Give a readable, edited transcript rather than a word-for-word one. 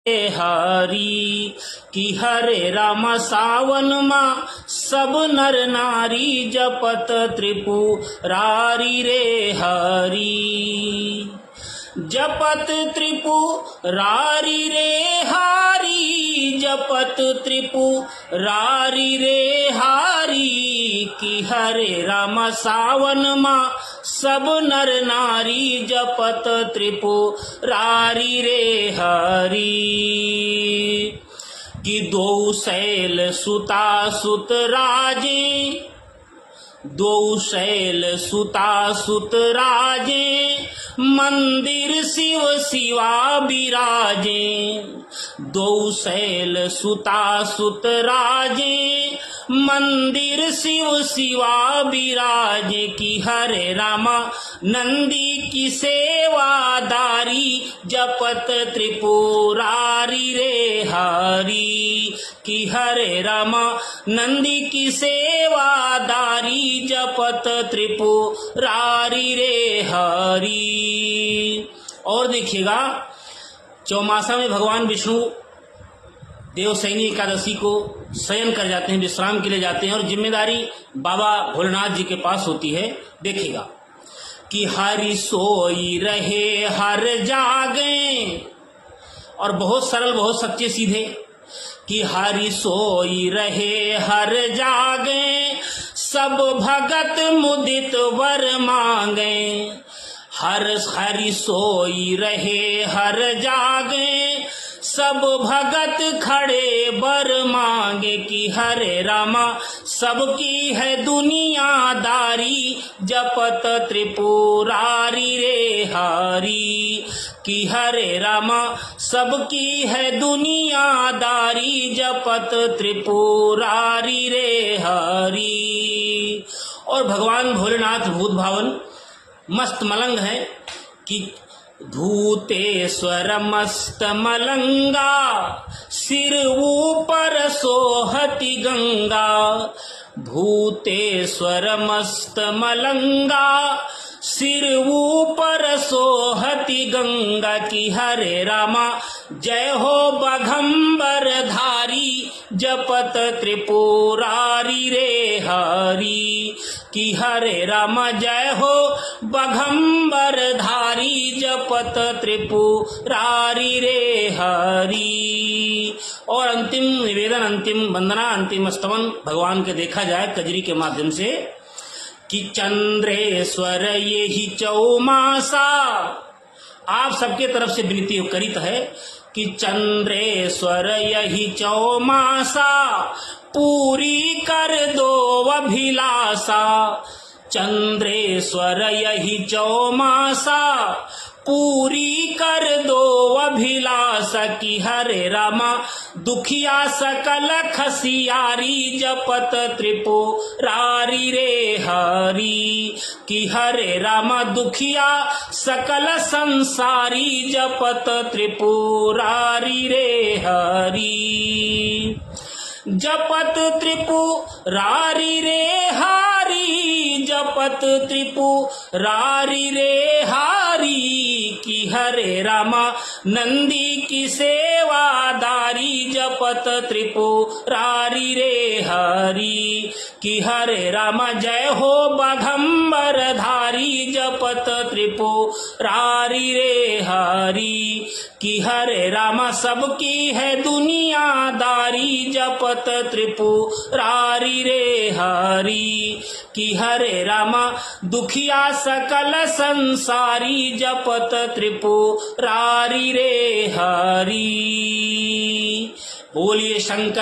हरि कि हरे राम सावन मा सब नर नारी जपत त्रिपुरारी रे हरि जपत त्रिपुरारी रे हरि जपत त्रिपुरारी रे हरि कि हरे राम सावन मा सब नर नारी जपत त्रिपुरारी रे हरि कि दो शैल सुता सुत राजे दो शैल सुता सुत राजे मंदिर शिव शिवा विराजे दो शैल सुता सुत राजे मंदिर शिव शिवा विराजे कि हरे रामा नंदी की सेवादारी जपत त्रिपुरारी रे हरि कि हरे रामा नंदी की सेवादारी जपत त्रिपुरारी रे हरि। और देखिएगा चौमासा में भगवान विष्णु देवशयनी एकादशी को शयन कर जाते हैं, विश्राम के लिए जाते हैं और जिम्मेदारी बाबा भोलेनाथ जी के पास होती है। देखिएगा कि हरि सोई रहे हर जागे, और बहुत सरल बहुत सच्चे सीधे कि हरि सोई रहे हर जागे सब भगत मुदित वर मांगे हरि सोई रहे हर जागे सब भगत खड़े बर मांगे कि हरे रामा सबकी है दुनियादारी जपत त्रिपुरारी रे हरि कि हरे रामा सबकी है दुनियादारी जपत त्रिपुरारी रे हरि। और भगवान भोलेनाथ भूत भावन मस्त मलंग है कि धूतेश्वर मस्त मलंगा सिर ऊपर सोहती गंगा भूतेश्वर मस्त मलंगा सिर ऊपर सोहती गंगा कि हरे रामा जय हो बघम्बर धारी जपत त्रिपुरारी रे हरि कि हरे रामा जय हो बघम्बर धारी जपत त्रिपुरारी रे हरि। और अंतिम निवेदन, अंतिम वंदना, अंतिम स्तवन भगवान के देखा जाए कजरी के माध्यम से कि चंद्रेश्वर ये ही चौमासा, आप सबके तरफ से विनती करित है कि चंद्रेश्वर यही चौमासा पूरी कर दो अभिलाषा चंद्रेश्वर यही चौमासा पूरी कर दो अभिलाषा कि हरे रामा दुखिया सकल खसियारी जपत त्रिपुरारी रे हरि कि हरे रामा दुखिया सकल संसारी जपत त्रिपुरारी रे हरि जपत त्रिपुरारी रे हरि जपत त्रिपुरारी रे हरि कि हरे रामा नंदी की सेवादारी जपत त्रिपुरारी रे हरि कि हरे रामा जय हो बघम्बर धारी जपत त्रिपुरारी रे हरि कि हरे रामा सबकी है दुनियादारी जपत त्रिपुरारी रे हरि कि हरे रामा दुखिया सकल संसारी जपत त्रिपुरारी रे हरि। बोलिए शंकर